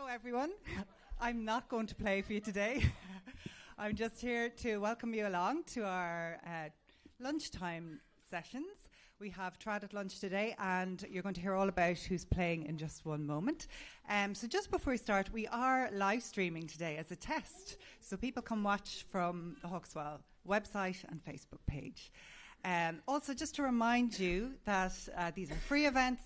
Hello, everyone. I'm not going to play for you today. I'm just here to welcome you along to our lunchtime sessions. We have Trad at lunch today, and you're going to hear all about who's playing in just one moment. So just before we start, we are live streaming today as a test, so people can watch from the Hawkswell website and Facebook page. Also, just to remind you that these are free events.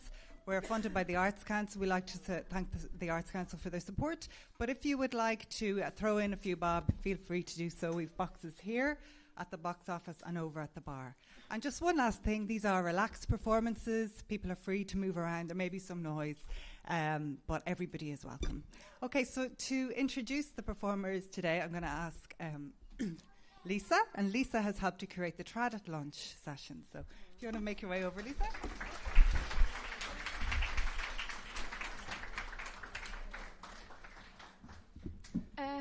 We're funded by the Arts Council. We like to thank the Arts Council for their support. But if you would like to throw in a few bob, feel free to do so. We've boxes here at the box office and over at the bar. And just one last thing, these are relaxed performances. People are free to move around. There may be some noise, but everybody is welcome. Okay, so to introduce the performers today, I'm going to ask Lisa. And Lisa has helped to curate the Trad at Lunch session. So if you want to make your way over, Lisa.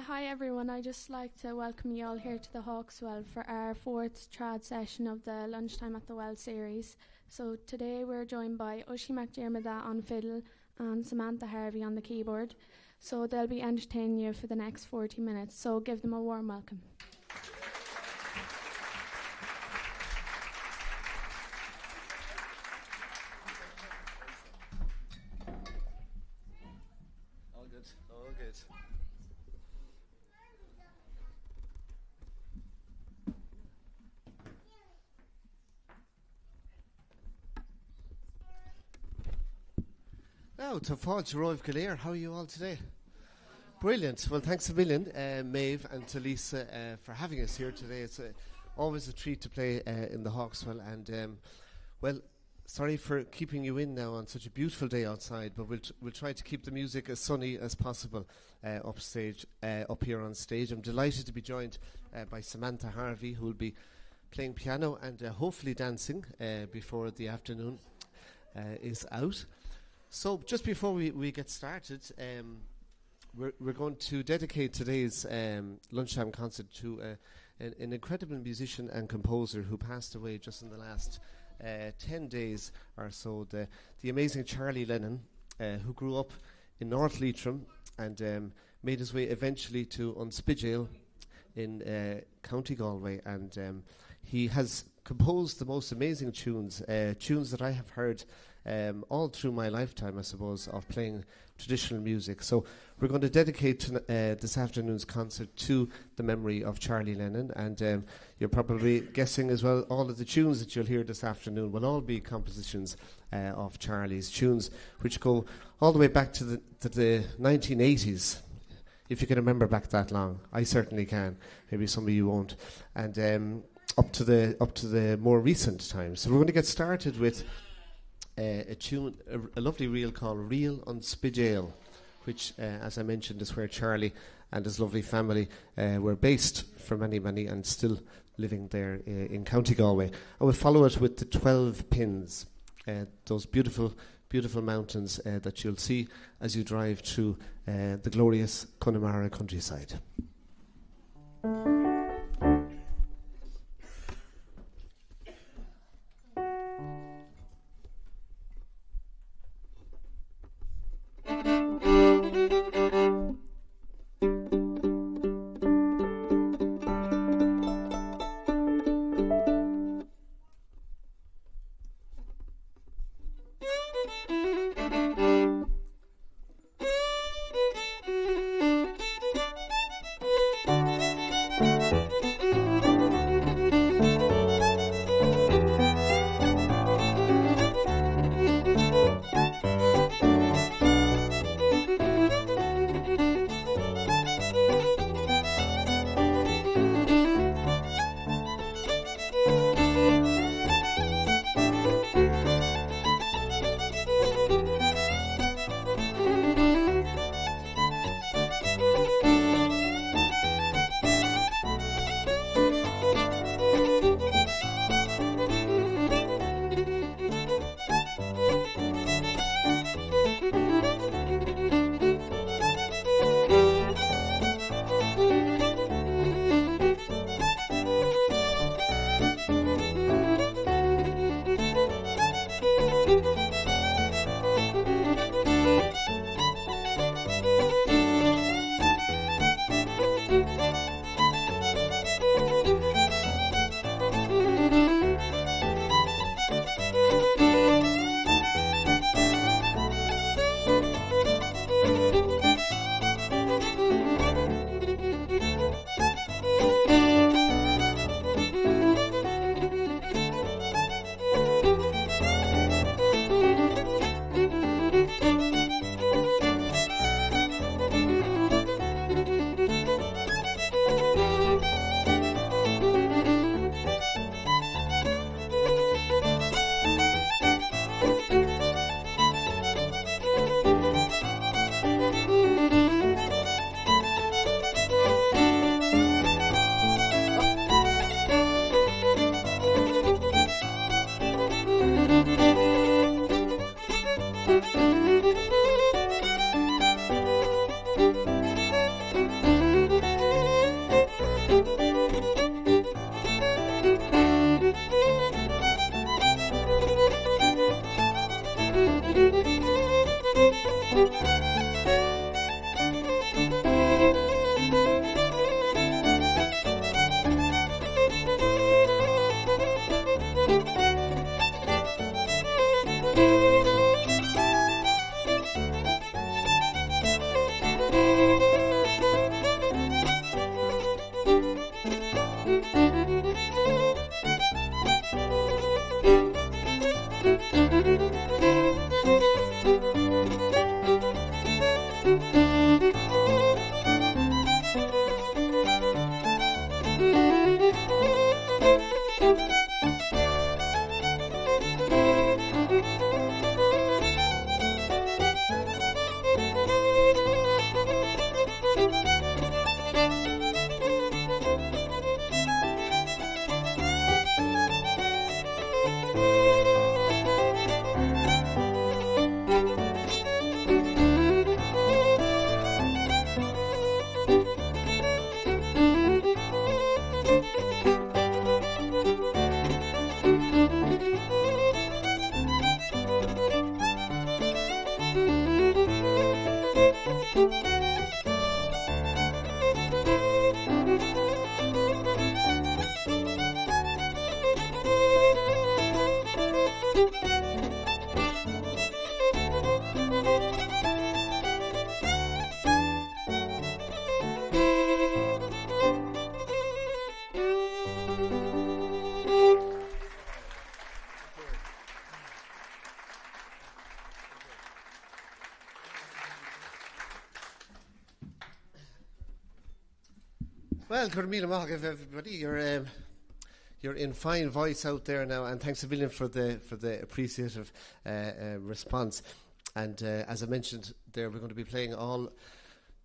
Hi everyone, I'd just like to welcome you all here to the Hawkswell for our 4th Trad session of the Lunchtime at the Well series. So today we're joined by Oísín MacDiarmada on fiddle and Samantha Harvey on the keyboard. So they'll be entertaining you for the next 40 minutes, so give them a warm welcome. All good, all good. Now, to Fáilte Roibh Galéir, how are you all today? Brilliant. Well, thanks a million, Maeve and to Lisa, for having us here today. It's always a treat to play in the Hawkswell. And, well, sorry for keeping you in now on such a beautiful day outside, but we'll try to keep the music as sunny as possible up here on stage. I'm delighted to be joined by Samantha Harvey, who will be playing piano and hopefully dancing before the afternoon is out. So just before we get started, we're going to dedicate today's lunchtime concert to an incredible musician and composer who passed away just in the last 10 days or so. The amazing Charlie Lennon, who grew up in North Leitrim and made his way eventually to Unspidgale in County Galway. And he has composed the most amazing tunes, tunes that I have heard all through my lifetime, I suppose, of playing traditional music. So we're going to dedicate this afternoon's concert to the memory of Charlie Lennon, and you're probably guessing as well all of the tunes that you'll hear this afternoon will all be compositions of Charlie's tunes, which go all the way back to the 1980s, if you can remember back that long. I certainly can. Maybe some of you won't. And up to the more recent times. So we're going to get started with a tune, a lovely reel called Reel Unspidgale, which, as I mentioned, is where Charlie and his lovely family were based for many, many, and still living there in County Galway. I will follow it with the 12 Pins, those beautiful, beautiful mountains that you'll see as you drive through the glorious Connemara countryside. Well, Cormila Mahog, everybody, you're in fine voice out there now, and thanks a million for the appreciative response. And as I mentioned there, we're going to be playing all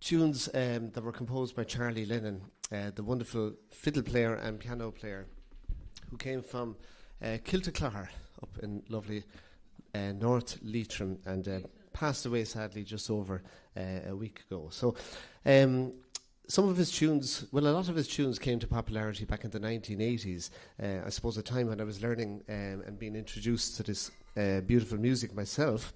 tunes that were composed by Charlie Lennon, the wonderful fiddle player and piano player who came from Kiltaclahar up in lovely North Leitrim and passed away sadly just over a week ago. So some of his tunes, well, a lot of his tunes came to popularity back in the 1980s. I suppose a time when I was learning and being introduced to this beautiful music myself.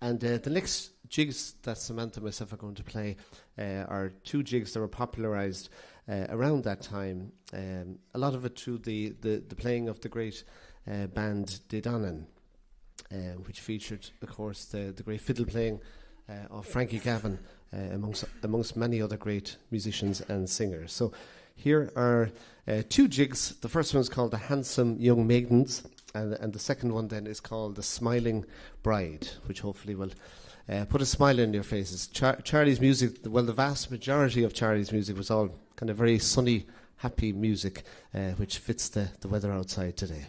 And the next jigs that Samantha and myself are going to play are two jigs that were popularised around that time. A lot of it through the playing of the great band Dedanan, which featured, of course, the great fiddle playing of Frankie Gavin, amongst many other great musicians and singers. So here are two jigs. The first one is called The Handsome Young Maidens, and the second one then is called The Smiling Bride, which hopefully will put a smile on your faces. Charlie's music, well, the vast majority of Charlie's music was all kind of very sunny, happy music, which fits the weather outside today.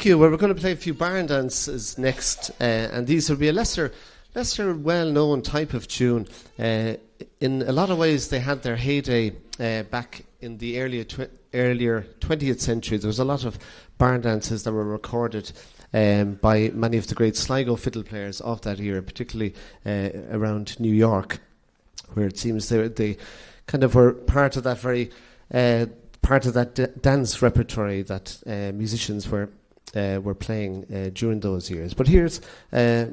Thank you. Well, we're going to play a few barn dances next, and these will be a lesser well-known type of tune. In a lot of ways, they had their heyday back in the earlier 20th century. There was a lot of barn dances that were recorded by many of the great Sligo fiddle players of that era, particularly around New York, where it seems they kind of were part of that very dance repertory that musicians were playing during those years. But here's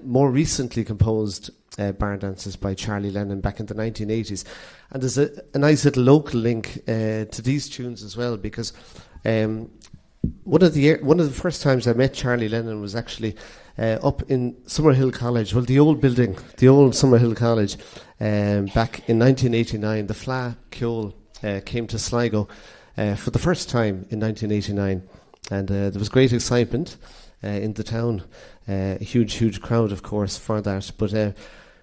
more recently composed barn dances by Charlie Lennon back in the 1980s. And there's a nice little local link to these tunes as well, because one of the first times I met Charlie Lennon was actually up in Summerhill College. Well, the old building, the old Summerhill College, back in 1989. The Fleadh Ceol came to Sligo for the first time in 1989. And there was great excitement in the town, a huge crowd, of course, for that. But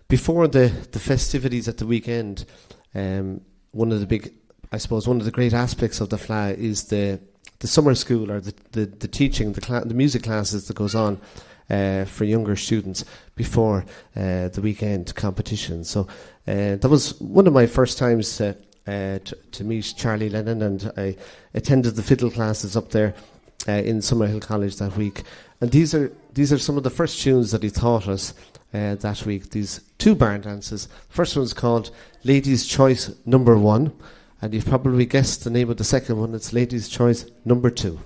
before the festivities at the weekend, one of the great aspects of the Fleadh is the summer school, or the teaching, the music classes that goes on for younger students before the weekend competition. So that was one of my first times to meet Charlie Lennon, and I attended the fiddle classes up there in Summerhill College that week. And these are some of the first tunes that he taught us that week, these two barn dances. First one's called Ladies' Choice Number 1, and you've probably guessed the name of the second one. It's Ladies' Choice Number 2.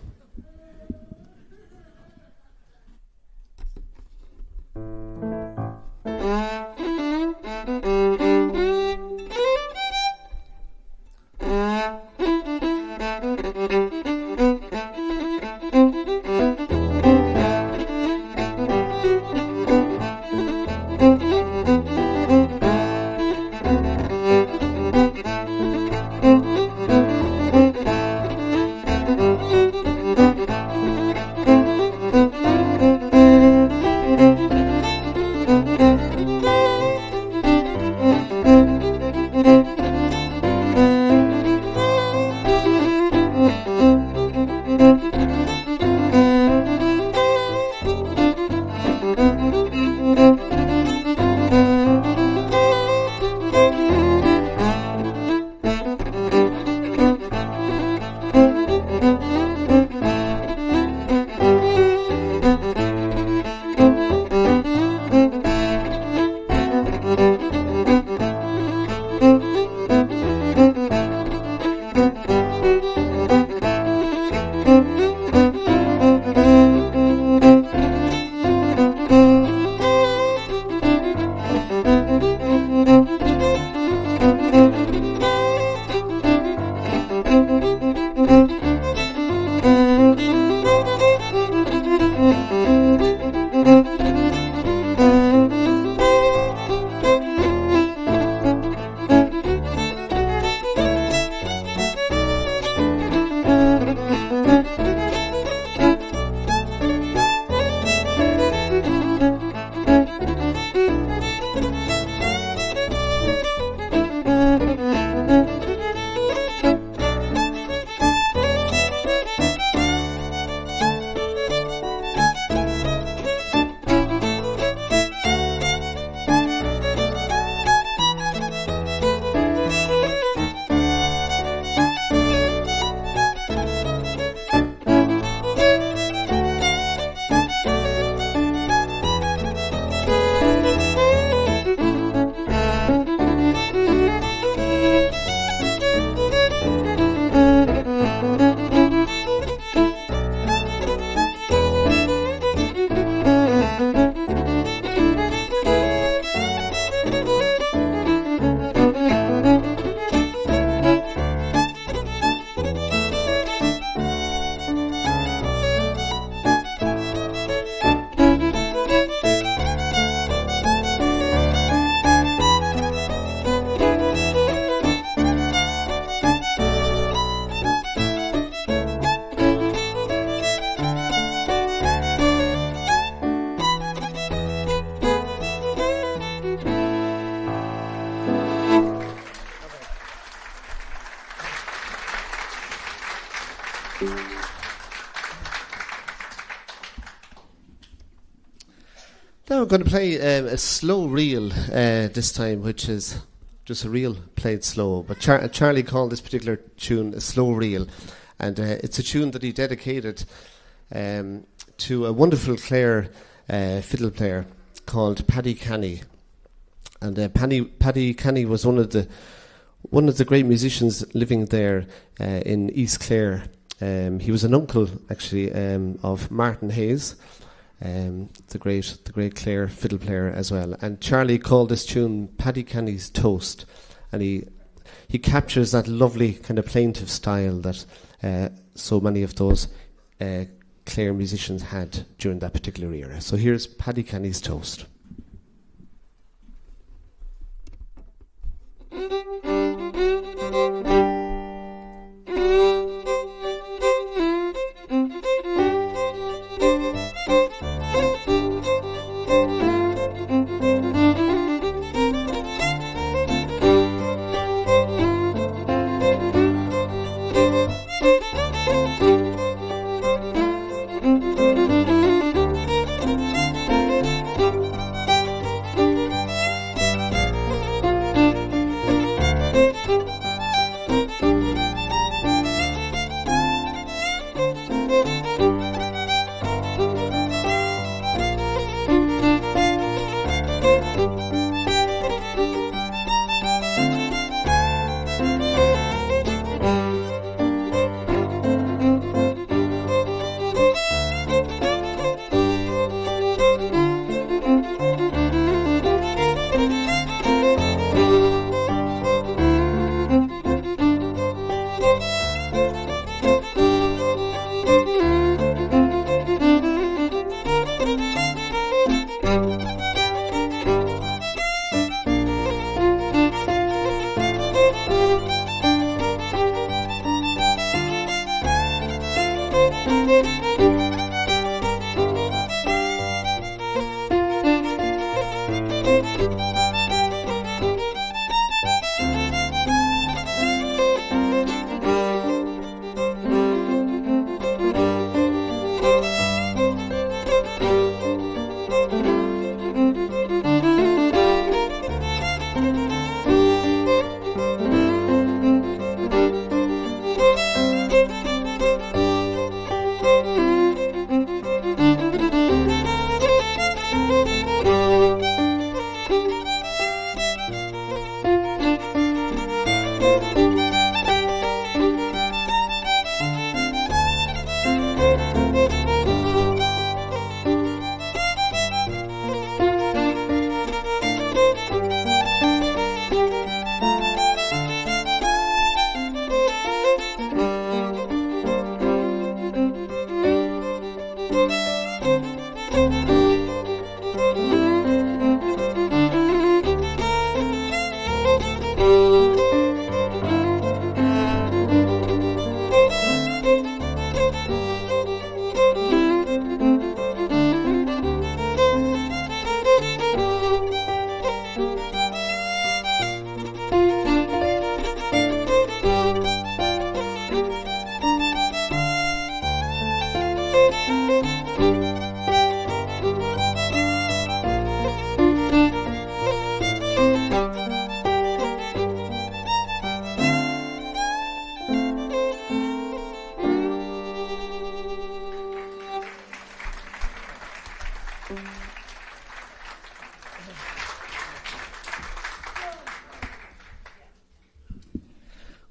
Now we're going to play a slow reel this time, which is just a reel played slow. But Charlie called this particular tune a slow reel, and it's a tune that he dedicated to a wonderful Clare fiddle player called Paddy Canny. And Paddy Canny was one of the great musicians living there in East Clare. He was an uncle, actually, of Martin Hayes, the great Clare fiddle player as well. And Charlie called this tune Paddy Canny's Toast, and he captures that lovely kind of plaintive style that so many of those Clare musicians had during that particular era. So here's Paddy Canny's Toast.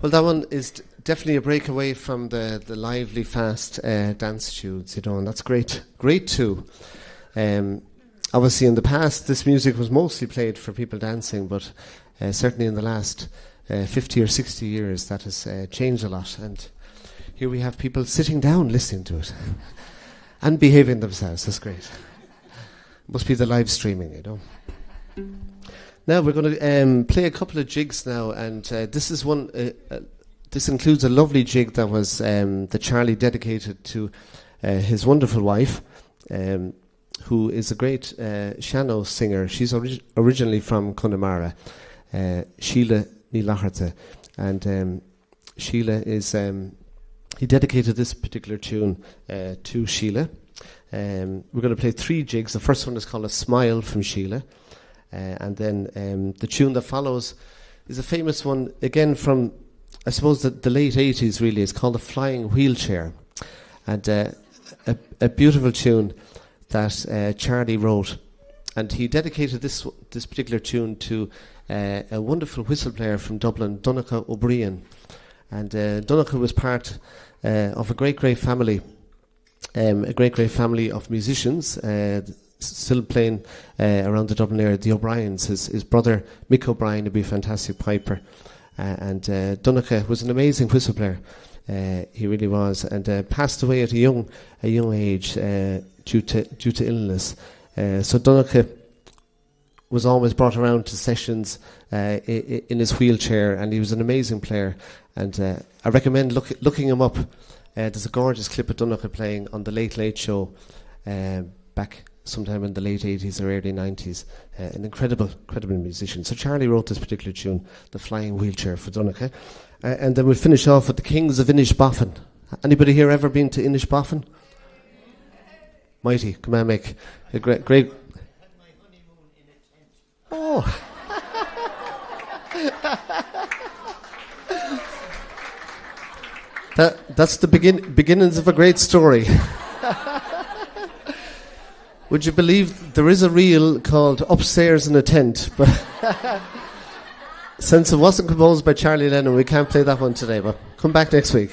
Well, that one is definitely a break away from the lively, fast dance tunes, you know, and that's great too. Obviously, in the past, this music was mostly played for people dancing, but certainly in the last 50 or 60 years, that has changed a lot. And here we have people sitting down listening to it and behaving themselves. That's great. Must be the live streaming, you know. Now we're going to play a couple of jigs now, and this is one. This includes a lovely jig that was that Charlie dedicated to his wonderful wife, who is a great sean-nós singer. She's originally from Connemara, Sheila Nílacharte, and Sheila is. He dedicated this particular tune to Sheila. We're going to play 3 jigs. The first one is called A Smile from Sheila. And then the tune that follows is a famous one, again from, I suppose, the late 80s really. It's called The Flying Wheelchair. And a beautiful tune that Charlie wrote. And he dedicated this particular tune to a wonderful whistle player from Dublin, Donncha O'Brien. And Donncha was part of a great family, of musicians, still playing around the Dublin area. The O'Briens, his brother Mick O'Brien would be a fantastic piper, and Donncha was an amazing whistle player. He really was, and passed away at a young age due to illness. So Donncha was always brought around to sessions in his wheelchair, and he was an amazing player. And I recommend looking him up. There's a gorgeous clip of Donncha playing on the Late Late Show back sometime in the late 80s or early 90s. An incredible musician. So Charlie wrote this particular tune, The Flying Wheelchair, for Donncha. And then we'll finish off with the Kings of Inishboffin. Anybody here ever been to Inishboffin? Mighty, come on, make a great. Oh. That's the beginnings of a great story. Would you believe there is a reel called Upstairs in a Tent? But since it wasn't composed by Charlie Lennon, we can't play that one today, but come back next week.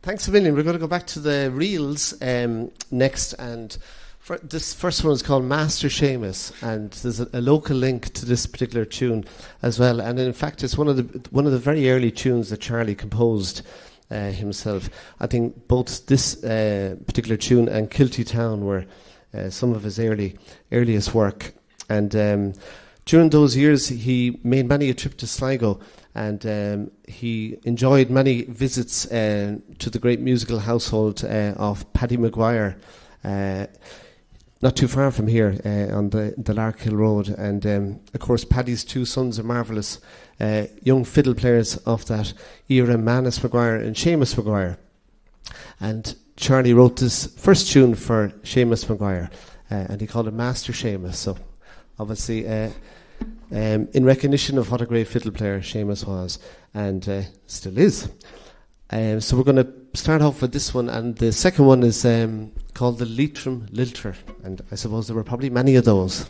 Thanks a million. We're going to go back to the reels next, and this first one is called Master Seamus, and there's a local link to this particular tune as well. And in fact, it's one of the very early tunes that Charlie composed himself. I think both this particular tune and Kilty Town were some of his earliest work. And during those years, he made many a trip to Sligo, and he enjoyed many visits to the great musical household of Paddy Maguire, not too far from here on the Larkhill Road. And of course, Paddy's two sons are marvellous young fiddle players of that era, Manus Maguire and Seamus Maguire. And Charlie wrote this first tune for Seamus Maguire, and he called it Master Seamus. So obviously in recognition of what a great fiddle player Seamus was, and still is. So we're going to start off with this one, and the second one is called the Leitrim Lilter, and I suppose there were probably many of those.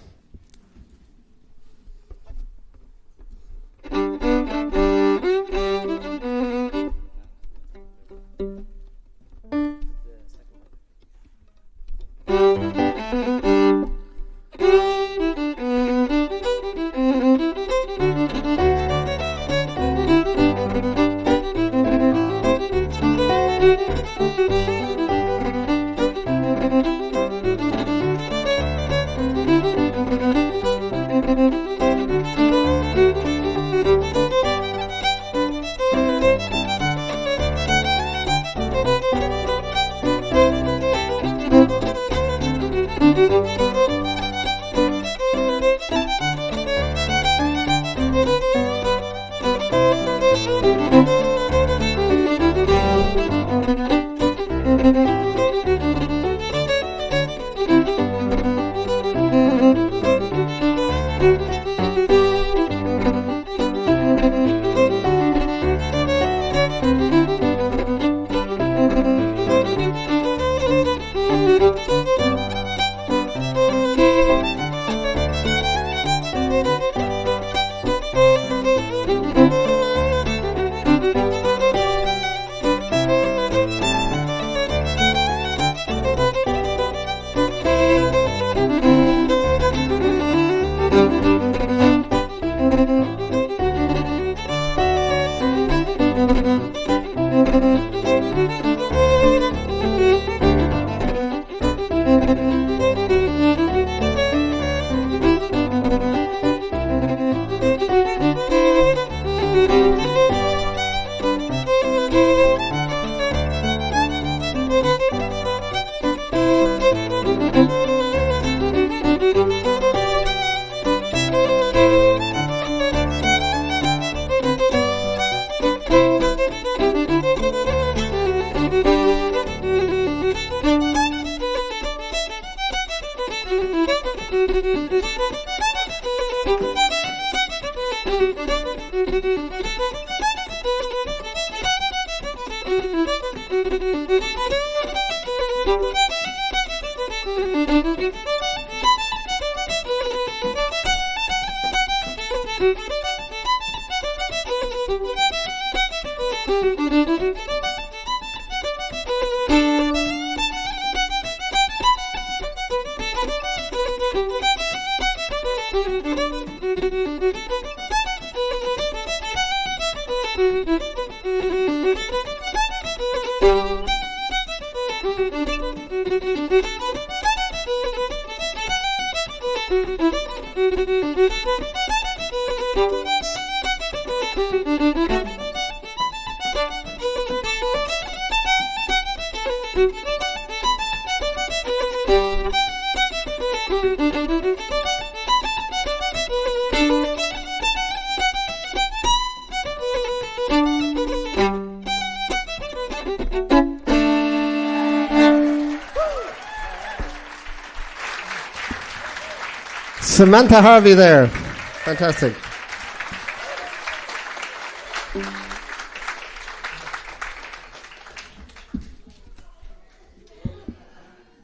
Samantha Harvey there. Fantastic.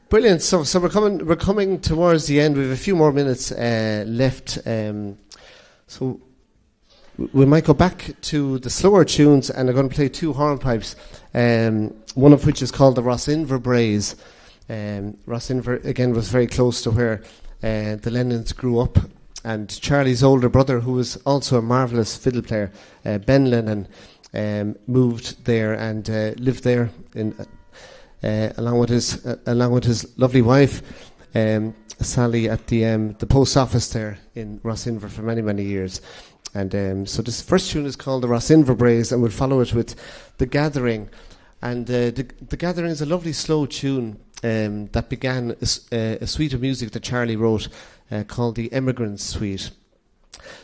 Brilliant. So we're coming towards the end. We have a few more minutes left. So we might go back to the slower tunes, and I'm going to play two hornpipes, one of which is called the Rosinver Braes. Rosinver, again, was very close to where the Lennons grew up, and Charlie's older brother, who was also a marvellous fiddle player, Ben Lennon, moved there and lived there along with his lovely wife, Sally, at the post office there in Rosinver for many, many years. And so this first tune is called the Rosinver Braes, and we'll follow it with The Gathering. And the Gathering is a lovely slow tune that began a suite of music that Charlie wrote called the Emigrant Suite.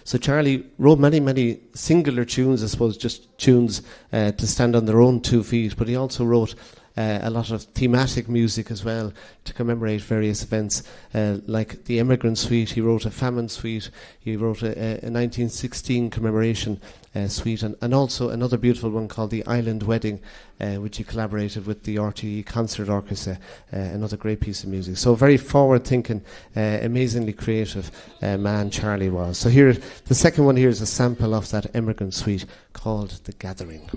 So Charlie wrote many, many singular tunes, I suppose, just tunes to stand on their own 2 feet, but he also wrote a lot of thematic music as well to commemorate various events, like the Emigrant Suite. He wrote a famine suite. He wrote a 1916 commemoration suite, and also another beautiful one called the Island Wedding, which he collaborated with the RTE Concert Orchestra, another great piece of music. So very forward-thinking, amazingly creative man Charlie was. So here, the second one here is a sample of that Emigrant Suite called The Gathering.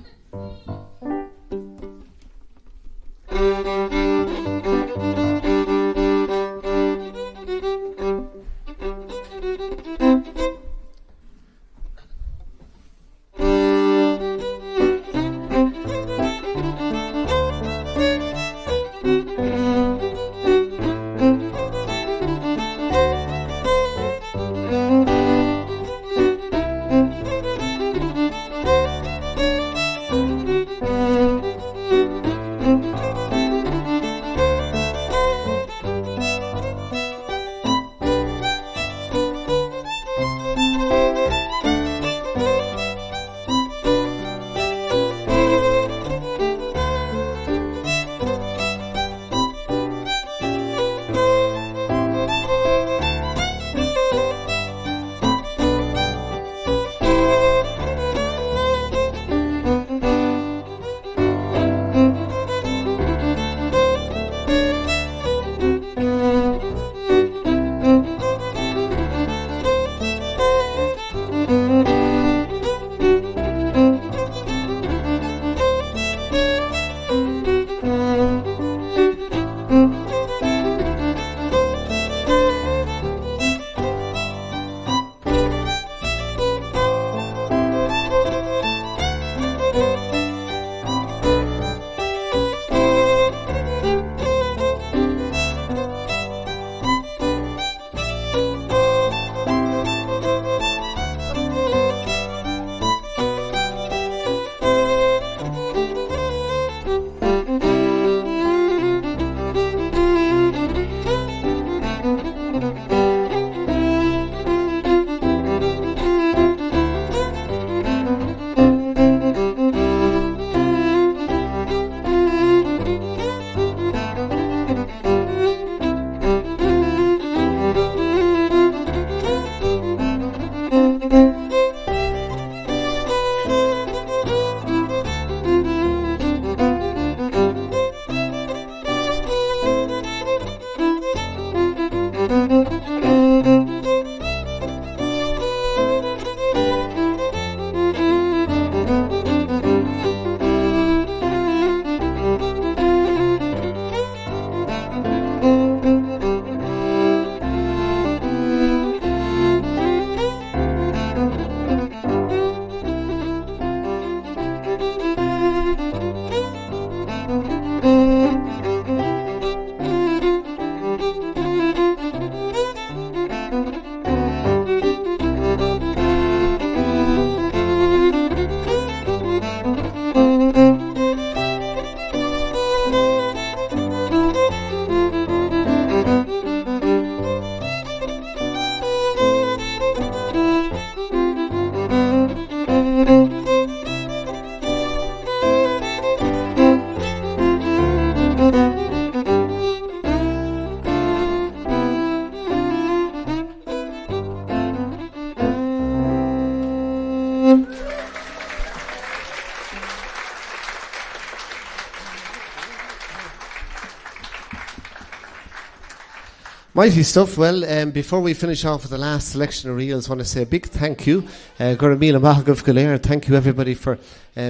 Mighty stuff. Well, before we finish off with the last selection of reels, I want to say a big thank you. Goramila Mahagov Galer, thank you everybody for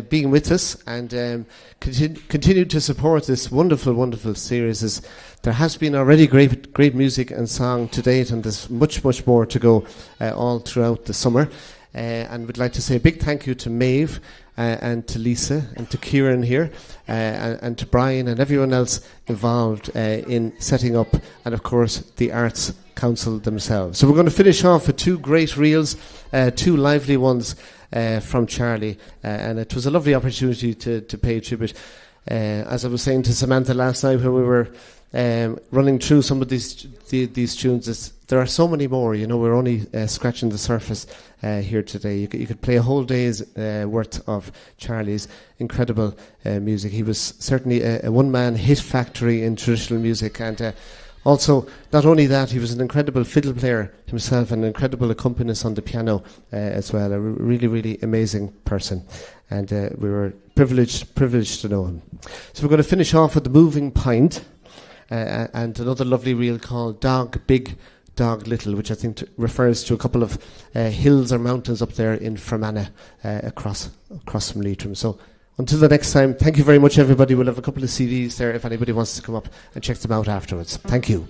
being with us and continue to support this wonderful, wonderful series. There has been already great music and song to date, and there's much, much more to go all throughout the summer. And we'd like to say a big thank you to Maeve and to Lisa and to Kieran here and to Brian and everyone else involved in setting up, and of course the Arts Council themselves. So we're going to finish off with two great reels, two lively ones from Charlie, and it was a lovely opportunity to pay tribute. As I was saying to Samantha last night when we were running through some of these tunes, there are so many more. You know, we're only scratching the surface here today. You could play a whole day's worth of Charlie's incredible music. He was certainly a one-man hit factory in traditional music, and also, not only that, he was an incredible fiddle player himself, and an incredible accompanist on the piano as well. A really, really amazing person, and we were privileged to know him. So we're going to finish off with The Moving Pint and another lovely reel called Dog Big, Dog Little, which I think refers to a couple of hills or mountains up there in Fermanagh across from Leitrim. So until the next time, thank you very much, everybody. We'll have a couple of CDs there if anybody wants to come up and check them out afterwards. Thank you.